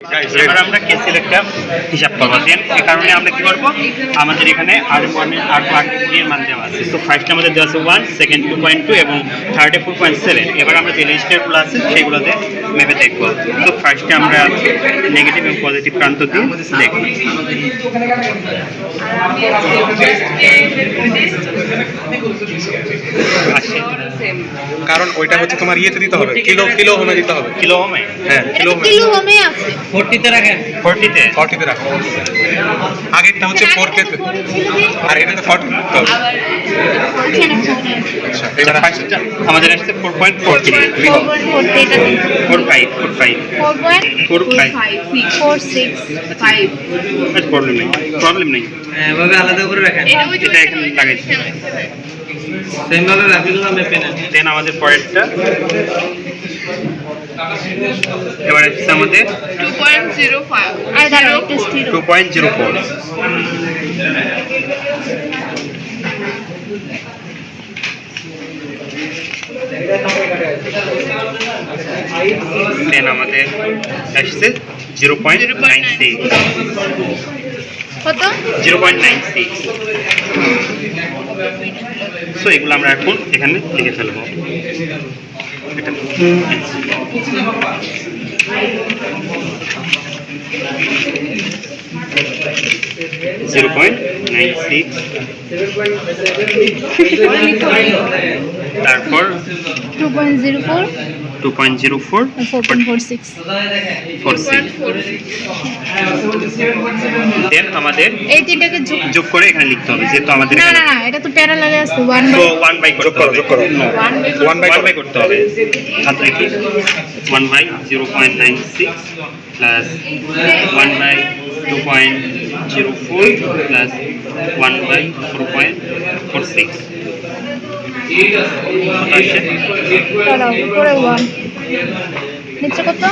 এবার আমরা কে সিলেক্টটা হিসাব করবো। দেন এই কারণে আমরা কি করবো, আমাদের এখানে R1 এর মান দেওয়া আছে। তো ফার্স্টে আমাদের দেওয়া আছে 1, সেকেন্ড 2.2 এবং থার্ডে 4.7। এবার আমরা যে রেজিস্টারগুলো আছে সেইগুলোতে মেপে দেখবো। তো ফার্স্টে আমরা নেগেটিভ এবং পজিটিভ প্রান্ত দিয়ে দেখবো। কারণ ওইটা হচ্ছে তোমার ইয়েতে দিতে হবে, কিলো হোমে দিতে হবে। কিলো হোমে? হ্যাঁ, কিলো হোমে আছে 40 তে রাখেন। 40 তে রাখো। আগেরটা হচ্ছে 4K তে, আর এটাতে 40 দিতে হবে। আচ্ছা, এবার ফার্স্টটা আমাদের আসছে 4.43। 4.45 প্রবলেম নেই। এভাবে আলাদা করে রাখেন, এটা এখানে লাগাইছি। সেম ভাবে বাকিগুলো মেপে নেন। দেন আমাদের পরেরটা এবার আসছে আমাদের 2.05 আর দাঁড়াও টেস্ট 2.04। দেন আমাদের আসছে 0.96। কত 0.96। সো এগুলো আমরা এখন এখানে লিখে ফেলবো। এটা 0.96। তারপর 2.04 2.04 4.46 দেন আমাদের এই তিনটাকে যোগ করে এখানে লিখতে হবে, যেহেতু আমাদের না না না এটা তো প্যারালালে আছে 1 তো 1 বাই যোগ করো। 1 বাই করতে হবে। হাত লিখি 1 by 0.96 plus 1 by 2.04 plus 1 by 4.46। দাঁড়াও উপরে 1 নিচে কত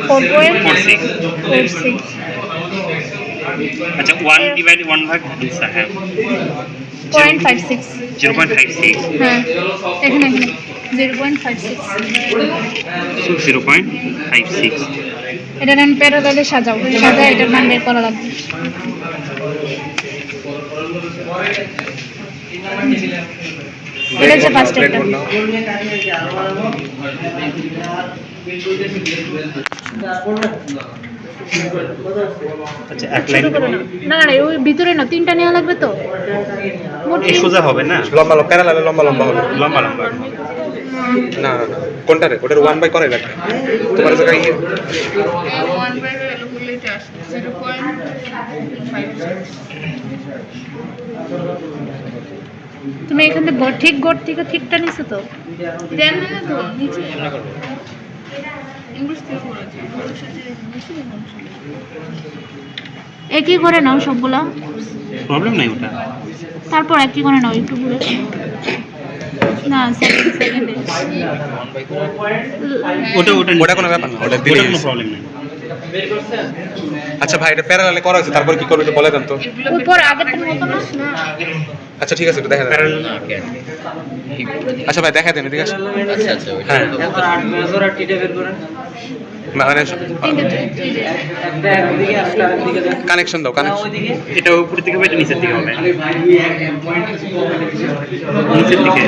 4.46 আচ্ছা 1 ডিভাইড 1 ভাগ আনসার। হ্যাঁ 0.56 0.56। হ্যাঁ এখানে 0.56 সো 0.56। এটা নেন প্যারালালে সাজাও এটার মান বের করা লাগবে। এটা হচ্ছে ফার্স্ট একটা। আচ্ছা এক লাইন না না ওই ভিতরে না তিনটা নেওয়া লাগবে তো এই সোজা হবে না, লম্বা প্যারালালে লম্বা হবে। লম্বা লম্বা। না না না, কোনটা রে? ওটার 1 বাই করে রাখবে তোমার জায়গায়। 1 বাই হলে এটা আসবে 0.56। তুমি এখানে গড় থেকে ঠিকটা নিছো তো? দেন না তো নিচে ইংলিশ থেকে করেছি একই করে নাও সবগুলা, প্রবলেম নাই ওটা। তারপর একই করে নাও একটু ঘুরে না সেকেন্ডে ওটা কোনো ব্যাপার না, ওটা দিলে কোনো প্রবলেম নেই। আচ্ছা ভাই, এটা প্যারালালে করা হয়েছে, তারপর কি করবে একটু বলে দেন তো। উপর আগেরটার মতো না। আচ্ছা ঠিক আছে, একটু দেখা দেন। আচ্ছা ভাই দেখা দেন, ঠিক আছে। আচ্ছা হ্যাঁ এখন 8 মেজর আর টিটা বের করেন। মানে তিনটে একটা একদিকে আসলে আরেকদিকে দেন। কানেকশন দাও, কানেকশন। এটা উপর দিকে হবে, এটা নিচের দিকে হবে। নিচের দিকে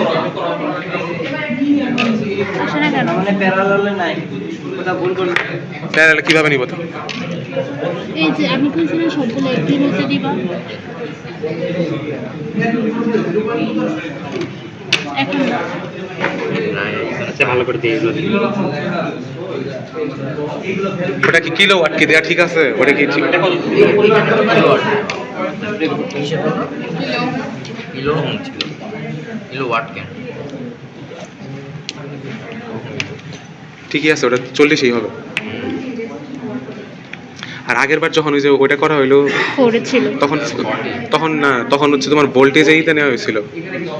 আসে না কেন? মানে প্যারালালে নাই, কথা ভুল করলে। প্যারালালে কিভাবে নিব তো? এই যে আমি কইছিলাম সবগুলো একই নিচে দিবা। এখন আচ্ছা ভালো করে দিয়ে দিল। ওটা কি কিলো ওয়াট কি দেয়া ঠিক আছে? ওটা কি ঠিক? কিলো ওহম ছিল, কিলো ওয়াট কেন? ঠিকই আছে, ওটা 40ই হবে। আর আগের বার যখন ওই যে ওইটা করা হইলো করেছিল তখন না, তখন হচ্ছে তোমার ভোল্টেজেইতে নেওয়া হয়েছিল। এইগুলো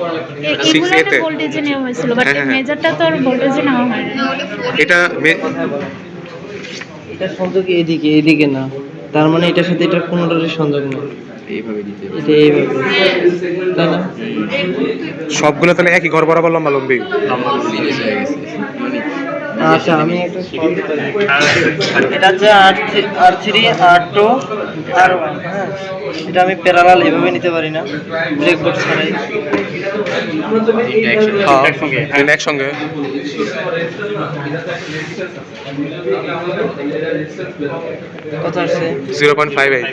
6A তে ভোল্টেজে নেওয়া হয়েছিল, বাট হ্যাঁ। মেজারটা তো আর ভোল্টেজে নেওয়া হয় না। এটা এটা সংযোগ এইদিকে না, তার মানে এটার সাথে এটার কোনোটারই সংযোগ নেই। এইভাবে দিতে হবে, এটা এইভাবে, তাই না? সবগুলো তাহলে একই ঘর বরাবর লম্বা লম্বি। লম্বা হয়ে গেছে। আচ্ছা আমি একটা solve দিতে পারি। আর এটা হচ্ছে R3 R2 R1, হ্যাঁ এটা আমি প্যারালাল এভাবে নিতে পারি না ব্রেকবোর্ড ছাড়াই। হ্যাঁ একসঙ্গে তিনটা একসঙ্গে কত আসছে? 0.58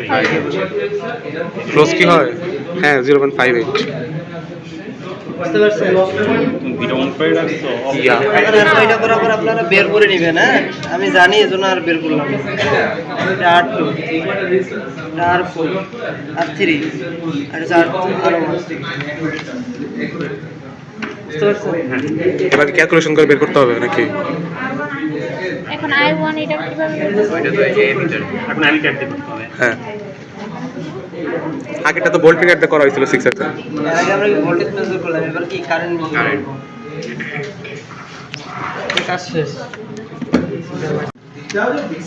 ক্লোজ কি হয়? হ্যাঁ 0.58 বুঝতে পারছেন? ভিডিও অন করে রাখছো ইয়া এখন এটা করার পর আপনারা বের করে নেবেন, হ্যাঁ আমি জানি এজন্য আর বের করলাম না। এটা R2 এটা R4 R3 আর এটা R1 বুঝতে পারছেন? এবার ক্যালকুলেশন করে বের করতে হবে নাকি? এখন I1 এটা কিভাবে বের করব? এখন আমি ট্যাপ দিতে হবে। হ্যাঁ আগেটা তো ভোল্ট মিটার দিয়ে করা হয়েছিল 6 এর এর আগে আমরা ভোল্টেজ মেজার করলাম, এবার কি কারেন্ট মেজার করব? কাজ শেষ।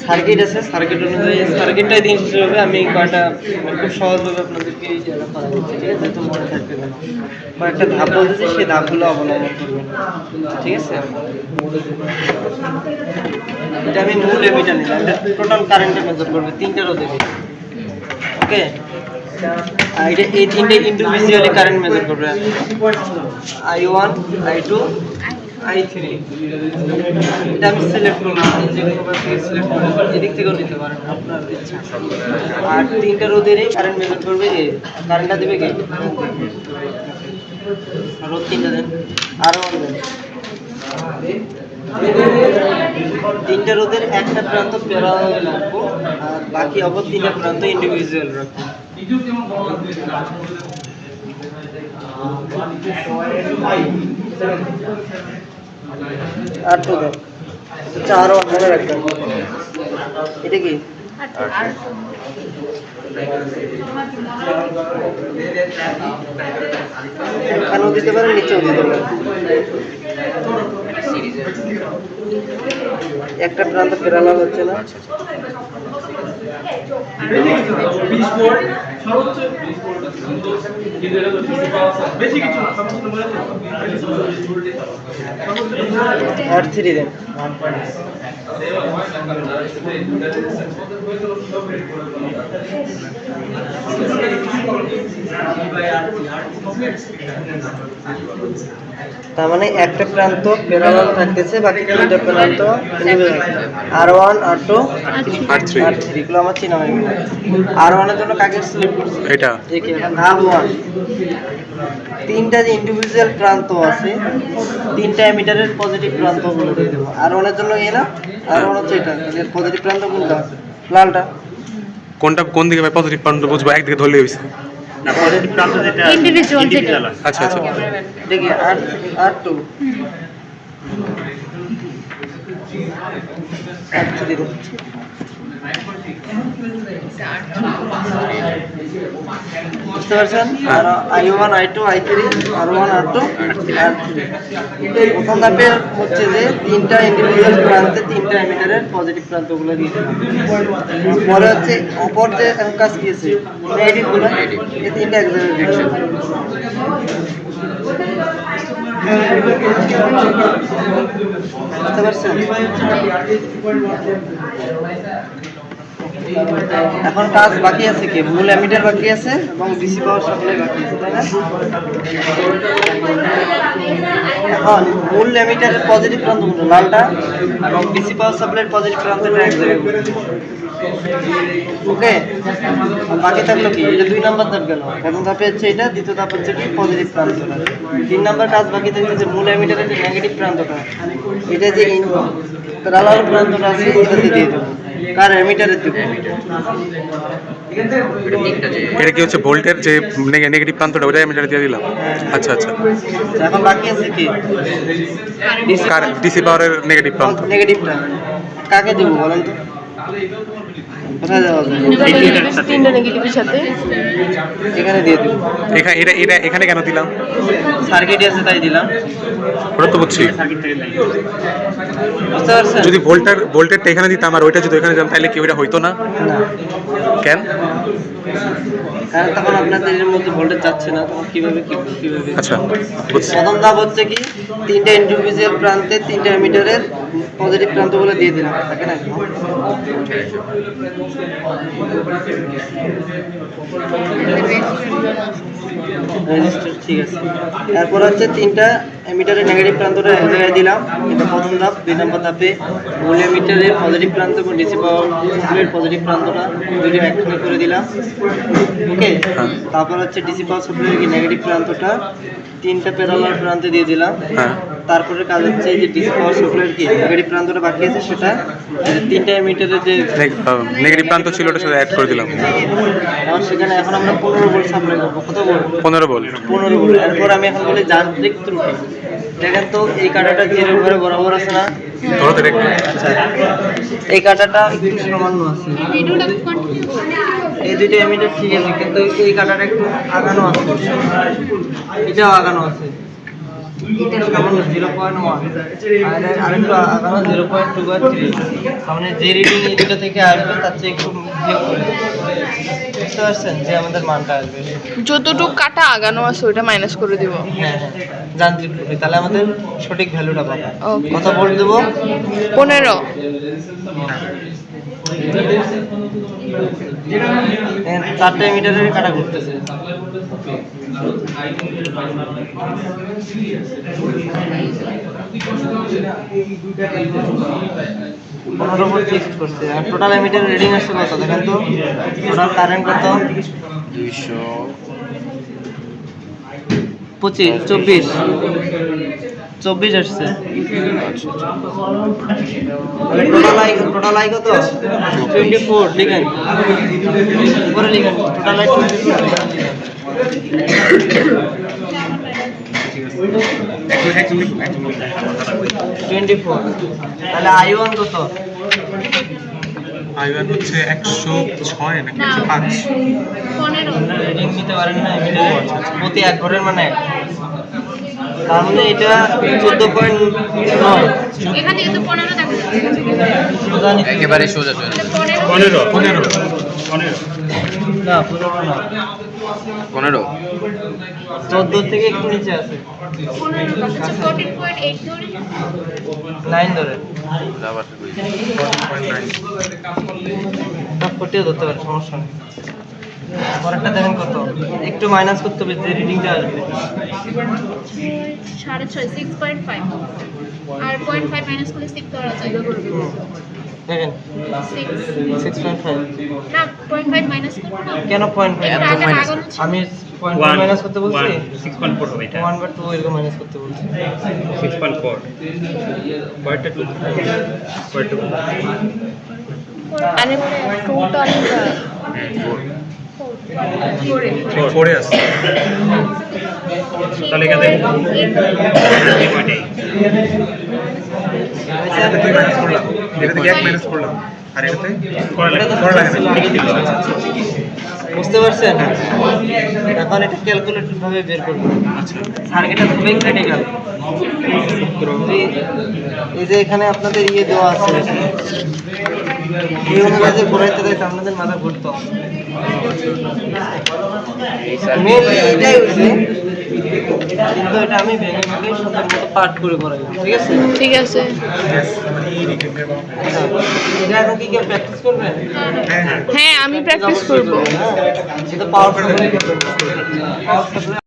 সার্কিট আছে, সার্কিট অনুযায়ী সার্কিটটাই দিন শেষ হবে। আমি কয়টা খুব সহজভাবে আপনাদেরকে এই জায়গা করা হচ্ছে, ঠিক আছে? তো মনে থাকবে না, কয়েকটা ধাপ বলতেছি সেই ধাপগুলো অবলম্বন করবেন, ঠিক আছে? এটা আমি মূল এমিটার নিলাম, এটা টোটাল কারেন্টে মেজার করবে তিনটা রোধে, ওকে? আর এটা এই তিনটে ইন্ডিভিজুয়ালি কারেন্ট মেজার করবে, I1 I2 I3। এটা আমি সিলেক্ট করবো, যে কোনো থেকে সিলেক্ট করবো, এদিক থেকেও নিতে পারেন আপনার ইচ্ছা। আর তিনটা রোধেরই কারেন্ট মেজার করবে কে? কারেন্টটা দেবে কে? রোধ তিনটা দেন, আরও দেন। তিনটা রোধের একটা প্রান্ত প্যারালাল রাখবো আর বাকি অপর তিনটা প্রান্ত ইন্ডিভিজুয়াল রাখবো। আর তো দেন, চারও মনে রাখবেন। এটা কি? আর এখানেও দিতে পারেন, নিচেও দিতে পারেন। একটা প্রান্ত প্যারালাল হচ্ছে না, R3 দেন। তার মানে একটা প্রান্ত প্যারালাল থাকতেছে, বাকি তিনটা প্রান্ত R1 R2 R3 R3 এগুলো আমার চিনা হয়ে গেল। R1 এর জন্য কাকে সিলেক্ট করছি? এটা দেখি এখন ধাপ 1, তিনটা যে ইন্ডিভিজুয়াল প্রান্ত আছে তিনটা এমিটারের পজিটিভ প্রান্তগুলো দিয়ে দেবো। R1 এর জন্য এরা, R1 হচ্ছে এটা, এর পজিটিভ প্রান্ত কোনটা? লালটা। কোনটা কোন দিকে ভাই পজিটিভ পয়েন্ট বুঝবো? একদিকে ধরলে হইছে। না পজিটিভ প্রান্ত যেটা Individual যেটা। individual আছে। আচ্ছা আচ্ছা দেখি R2 R3 দেবো। বুঝতে পারছেন? আর I1 I2 I3 R1 R2 R3। প্রথম ধাপে হচ্ছে যে তিনটা ইন্ডিভিজুয়াল প্রান্তে তিনটা এমিটারের পজিটিভ প্রান্তগুলো দিয়ে দেবেন। পরে হচ্ছে অপর যে কাজ কি আছে নেগেটিভগুলো, এই তিনটা এক জায়গায় দেখছেন। বুঝতে পারছেন? এখন কাজ বাকি আছে কি? মূল অ্যামিটার বাকি আছে এবং ডিসি পাওয়ার সাপ্লাই বাকি আছে, তাই না? এখন মূল অ্যামিটারের পজিটিভ প্রান্তগুলো লালটা এবং ডিসি পাওয়ার সাপ্লাইয়ের পজিটিভ প্রান্তটা এক জায়গায় করতে হবে। ওকে, আর বাকি থাকলো কি? এটা 2 নাম্বার ধাপ গেল। প্রথম ধাপে হচ্ছে এটা, দ্বিতীয় ধাপ হচ্ছে কি? পজিটিভ প্রান্তটা। 3 নাম্বার কাজ বাকি থাকছে যে মূল অ্যামিটারের যে নেগেটিভ প্রান্তটা, এটা যে প্যারালাল প্রান্তটা আছে এটাতে দিয়ে দেবো। কার? অ্যামিটারের দেবো। এটা কি হচ্ছে ভোল্টের যে নেগেটিভ প্রান্তটা ওটা আমি দিয়ে দিলাম। আচ্ছা আচ্ছা এখন বাকি আছে কি? ডিসি পাওয়ারের নেগেটিভ প্রান্ত নেগেটিভটা কাকে দেবো বলেন তো? কোথায় দেওয়া যায়? তিনটা নেগেটিভের সাথে এখানে দিয়ে দেবো। এখানে এটা এটা এখানে কেন দিলাম? সার্কিট আছে তাই দিলাম। ওটা তো বুঝছি। সার্কিট থেকে নেই। বুঝতে পারছেন? যদি ভোল্টেরটা এখানে দিতাম আর ওইটা যদি ওখানে দিতাম তাহলে কি ওইটা হইতো না? না, কেন? কারণ তখন আপনাদের এর মধ্যে ভোল্টেজ যাচ্ছে না, তখন কিভাবে আচ্ছা বুঝছি। প্রথম ধাপ হচ্ছে কি? তিনটা ইন্ডিভিজুয়াল প্রান্তে তিনটা এমিটারের পজিটিভ প্রান্তগুলো দিয়ে দিলাম, থাকে না? রেজিস্টার ঠিক আছে। তারপর হচ্ছে তিনটা এমিটারের নেগেটিভ প্রান্তটা এক জায়গায় দিলাম, এটা প্রথম ধাপ। 2 নম্বর ধাপে মূল এমিটারের পজিটিভ প্রান্ত এবং ডিসি পাওয়ার সাপ্লাইয়ের পজিটিভ প্রান্তটা দুটো একসঙ্গে করে দিলাম, ওকে। তারপর হচ্ছে ডিসি পাওয়ার সাপ্লাইয়ের নেগেটিভ প্রান্তটা তিনটা প্যারালাল প্রান্তে দিয়ে দিলাম। তারপরে কাজ হচ্ছে এই যে ডিসি পাওয়ার সাপ্লাইয়ের কি নেগেটিভ প্রান্তটা বাকি আছে সেটা তিনটা এমিটারের যে নেগেটিভ প্রান্ত ছিল ওটার সাথে অ্যাড করে দিলাম। এখন সেখানে এখন আমরা 15 ভোল্ট সাপ্লাই করবো। কত ভোল্ট? 15 ভোল্ট। 15 ভোল্ট। এরপর আমি এখন বলি যান্ত্রিক ত্রুটি। দেখেন তো এই কাঁটাটা জিরো ঘরে বরাবর আছে না? ধরো তো একটু। আচ্ছা, এই কাঁটাটা একটু সামান্য আছে। ভিডিওটা কন্টিনিউ এই দুইটা এমিটার ঠিক আছে, কিন্তু এই কাঁটাটা একটু আগানো আছে, এটাও আগানো আছে। এটা সামান্য 0.1 আর একটু আগানো 0.2 বা 3। মানে যে রিডিং এই দুটো থেকে আসবে তার চেয়ে একটু বিয়োগ করে বুঝতে পারছেন যে আমাদের মানটা আসবে। যতটুকু কাটা আগানো আছে ওটা মাইনাস করে দিব। হ্যাঁ হ্যাঁ, যান্ত্রিক ত্রুটি, তাহলে আমাদের সঠিক ভ্যালুটা পাবো। Okay. কত ভোল্ট দেবো? 15। দেখেন 4টা এমিটারের কাটা ঘুরতেছে। পনেরো ভোল্ট ফিক্সড করছে। আর টোটাল এমিটারের রিডিং আসছে কত দেখেন তো? টোটাল কারেন্ট কত? 24 আসছে। টোটাল আই কত? 24 লিখেন, পরে লিখেন টোটাল আই 24। তাহলে I1 কত? I1 হচ্ছে 106 নাকি 105? 15 রিডিং নিতে পারেন না এমিটারে প্রতি 1 ভোল্টের মানে 1। তার মানে এটা 14.9। এখান থেকে তো 15 দেখা যাচ্ছে। একেবারে সোজা চলে 15 15 না 15 না, 15 14 থেকে একটু নিচে আছে, 15 দেখা যাচ্ছে 14.8 ধরে 9 ধরে। আবার সব 40 ধরতে পারে, সমস্যা নেই। পরেরটা দেখেন কত, একটু মাইনাস করতে হবে যে রিডিংটা আসবে। 6.5 6.5 আর 0.5 মাইনাস করলে 6 ধরা যায়। দেখেন 6 6.5। না 0.5 মাইনাস করব না কেন 0.5? এটা আগে আগানো ছিল। আমি 0.5 মাইনাস করতে বলছি, 6.4 হবে এটা। 1 বা 2 এরকম মাইনাস করতে বলছি। 6.4 পয়েন্টটা 2 পয়েন্ট 2 আরে টোটাল 4 আছে। তাহলে এখানে এটাতে 2 মাইনাস করলাম, এটা থেকে 1 মাইনাস করলাম, আর এটাতে করা লাগে না। বুঝতে পারছেন? এখন এটা ক্যালকুলেটর ভাবে বের করব। সার্কিটটা খুবই ক্রিটিক্যাল। এই যে এখানে আপনাদের ইয়ে দেওয়া আছে, এই অনুযায়ী ঘুরাইতে যাইতে আপনাদের মাথা ঘুরতো। মেনলি এটাই হচ্ছে, কিন্তু এটা আমি ভেঙে ভেঙে সুন্দর মতো পার্ট করে করাইলাম, ঠিক আছে? ঠিক আছে। আচ্ছা, এটা এখন কি কেউ প্র্যাকটিস করবেন? হ্যাঁ আমি প্র্যাকটিস করব। হ্যাঁ, সেটা পাওয়ার সাপ্লাই